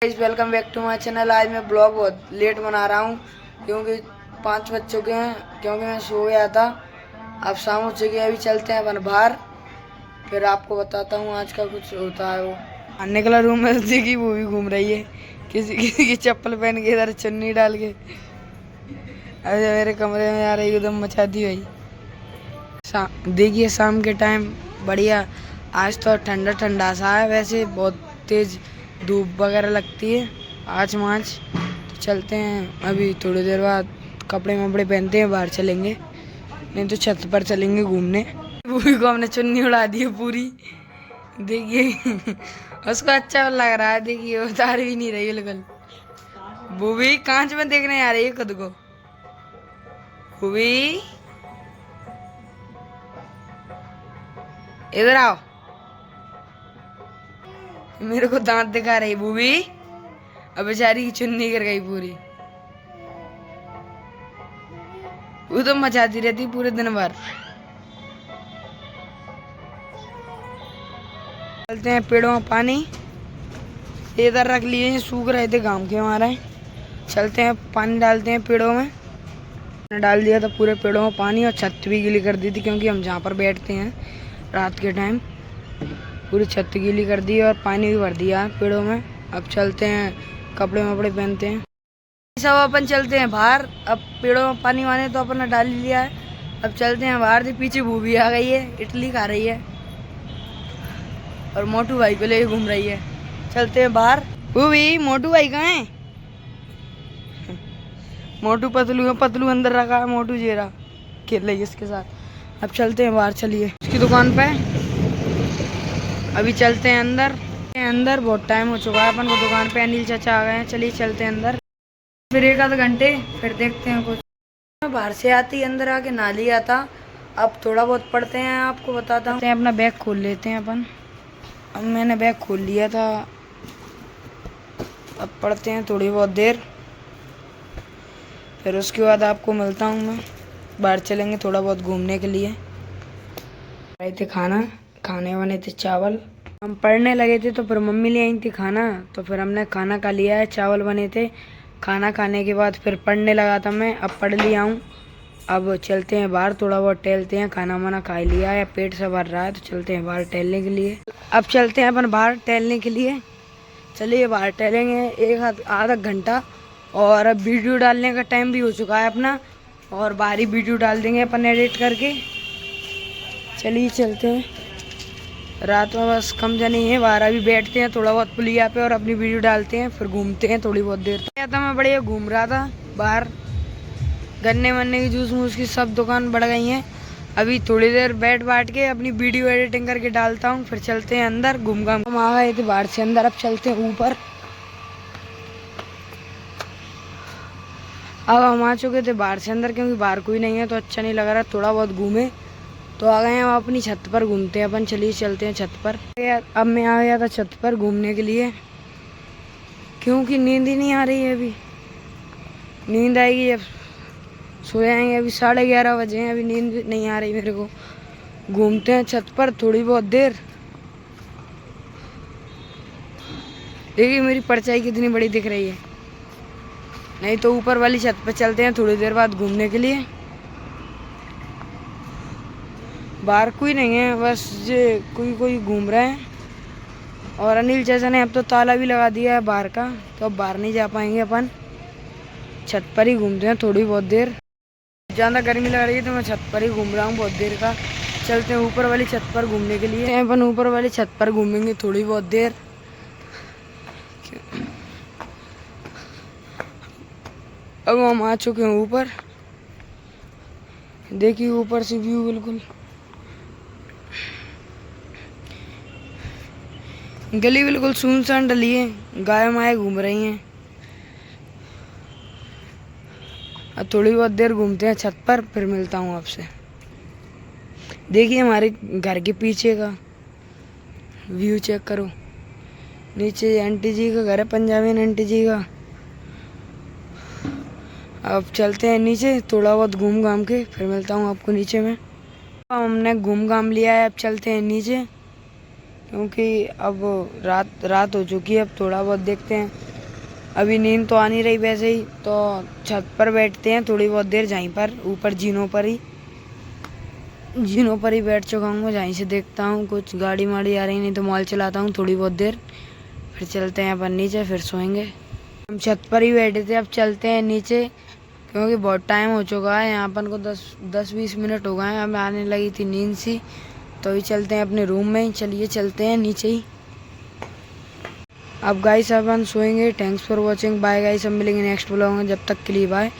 Welcome back to my channel. आज मैं blog बहुत लेट बना रहा हूँ क्योंकि 5 बज चुके हैं, क्योंकि मैं सो गया था। अब शाम हो चुकी है, अभी चलते हैं अपन बाहर, फिर आपको बताता हूँ आज का कुछ होता है। वो आने निकला रूम में देखी वो भी घूम रही है, किसी किसी की चप्पल पहन के इधर चुन्नी डाल के। अरे मेरे कमरे में आ रही एकदम मचाती भाई। देखिए शाम के टाइम बढ़िया, आज तो ठंडा ठंडा सा है, वैसे बहुत तेज धूप वगैरह लगती है आज मार्च। तो चलते हैं अभी थोड़ी देर बाद, कपड़े वपड़े पहनते हैं, बाहर चलेंगे, नहीं तो छत पर चलेंगे घूमने। बूबी को हमने चुन्नी उड़ा दी है पूरी, देखिए उसको अच्छा लग रहा है। देखिए उतार भी नहीं रही बिल्कुल। बूबी कांच में देखने आ रही है खुद को। बूबी इधर आओ, मेरे को दांत दिखा रही बूबी। अब बेचारी की चुन्नी गिर गई पूरी। वो तो मचाती रहती पूरे दिन भर। चलते हैं पेड़ों में पानी, इधर रख लिए, सूख रहे थे घाम के मारे। चलते हैं पानी डालते हैं पेड़ों में। डाल दिया था पूरे पेड़ों में पानी, और छत भी गीली कर दी थी क्योंकि हम जहाँ पर बैठते हैं रात के टाइम, पूरी छत गीली कर दी और पानी भी भर दिया पेड़ों में। अब चलते हैं कपड़े वपड़े पहनते हैं, सब अपन चलते हैं बाहर। अब पेड़ों में पानी वाने तो अपन ने डाल ही लिया है, अब चलते हैं बाहर। से पीछे बूबी आ गई है, इडली खा रही है और मोटू भाई को लेके घूम रही है। चलते हैं बाहर। बूबी मोटू भाई कहाँ है? मोटू पतलू अंदर रखा है, मोटू जेरा खेल रही है इसके साथ। अब चलते हैं बाहर, चलिए उसकी दुकान पे। अभी चलते हैं अंदर बहुत टाइम हो चुका है अपन को दुकान पे, अनिल चाचा आ गए हैं। चलिए चलते हैं अंदर, फिर 1 आध घंटे फिर देखते हैं कुछ। बाहर से आती अंदर आके नहा लिया था, अब थोड़ा बहुत पढ़ते हैं, आपको बताता हूँ। अपना बैग खोल लेते हैं अपन। अब मैंने बैग खोल लिया था, अब पढ़ते हैं थोड़ी बहुत देर, फिर उसके बाद आपको मिलता हूँ मैं। बाहर चलेंगे थोड़ा बहुत घूमने के लिए। आए थे खाने बने थे चावल। हम पढ़ने लगे थे तो फिर मम्मी ले आई थी खाना, तो फिर हमने खाना खा लिया है, चावल बने थे। खाना खाने के बाद फिर पढ़ने लगा था मैं, अब पढ़ लिया हूँ। अब चलते हैं बाहर, थोड़ा बहुत टहलते हैं। खाना वाना खा लिया है, पेट से भर रहा है, तो चलते हैं बाहर टहलने के लिए। अब चलते हैं अपन बाहर टहलने के लिए। चलिए बाहर टहलेंगे 1 आधा घंटा, और अब वीडियो डालने का टाइम भी हो चुका है अपना, और बाहर ही वीडियो डाल देंगे अपन एडिट करके। चलिए चलते हैं, रात में बस कम जानी है, बाहर अभी बैठते हैं थोड़ा बहुत पुलिया पे और अपनी वीडियो डालते हैं, फिर घूमते हैं थोड़ी बहुत देर तक। मैं बढ़िया घूम रहा था बाहर, गन्ने वन्ने की जूस वूस की सब दुकान बढ़ गई हैं। अभी थोड़ी देर बैठ बाट के अपनी वीडियो एडिटिंग करके डालता हूँ, फिर चलते हैं अंदर घूम घाम। हम आ गए थे बाहर से अंदर, अब चलते हैं ऊपर। अब हम आ चुके थे बाहर से अंदर, क्योंकि बाहर कोई नहीं है तो अच्छा नहीं लग रहा, थोड़ा बहुत घूमे तो आ गए हैं। हम अपनी छत पर घूमते हैं अपन, चलिए चलते हैं छत पर। अब मैं आ गया था छत पर घूमने के लिए, क्योंकि नींद ही नहीं आ रही है। अभी नींद आएगी जब सो जाएंगे। अभी 11:30 बजे हैं, अभी नींद नहीं आ रही मेरे को। घूमते हैं छत पर थोड़ी बहुत देर। देखिए मेरी परछाई कितनी बड़ी दिख रही है। नहीं तो ऊपर वाली छत पर चलते हैं थोड़ी देर बाद घूमने के लिए। बाहर कोई नहीं है, बस ये कोई घूम रहे हैं। और अनिल चाचा ने अब तो ताला भी लगा दिया है बाहर का, तो अब बाहर नहीं जा पाएंगे अपन। छत पर ही घूमते हैं थोड़ी बहुत देर। ज़्यादा गर्मी लग रही है तो मैं छत पर ही घूम रहा हूँ बहुत देर का। चलते हैं ऊपर वाली छत पर घूमने के लिए। अपन ऊपर वाली छत पर घूमेंगे थोड़ी बहुत देर। अब हम आ चुके हैं ऊपर, देखिए ऊपर से व्यू बिल्कुल। गली बिल्कुल सुनसान डली है, गाय माए घूम रही हैं। अब थोड़ी बहुत देर घूमते हैं छत पर, फिर मिलता हूँ आपसे। देखिए हमारे घर के पीछे का व्यू चेक करो, नीचे आंटी जी का घर है, पंजाबी आंटी जी का। अब चलते हैं नीचे, थोड़ा बहुत घूम घाम के फिर मिलता हूँ आपको नीचे में। हमने घूम घाम लिया है, अब चलते हैं नीचे, क्योंकि अब रात हो चुकी है। अब थोड़ा बहुत देखते हैं अभी नींद तो आ नहीं रही वैसे ही, तो छत पर बैठते हैं थोड़ी बहुत देर, जहीं पर ऊपर जीनों पर ही बैठ चुका हूँ। जहीं से देखता हूँ कुछ गाड़ी माड़ी आ रही, नहीं तो मोबाइल चलाता हूँ थोड़ी बहुत देर, फिर चलते हैं अपन नीचे, फिर सोएंगे। हम छत पर ही बैठे थे, अब चलते हैं नीचे क्योंकि बहुत टाइम हो चुका है। यहाँ अपन को 10-20 मिनट हो गए हैं, हमें आने लगी थी नींद सी, तो ही चलते हैं अपने रूम में ही। चलिए चलते हैं नीचे ही। अब गाइस अपन सोएंगे। Thanks for watching, bye guys, हम मिलेंगे नेक्स्ट ब्लॉग में, जब तक के लिए बाय।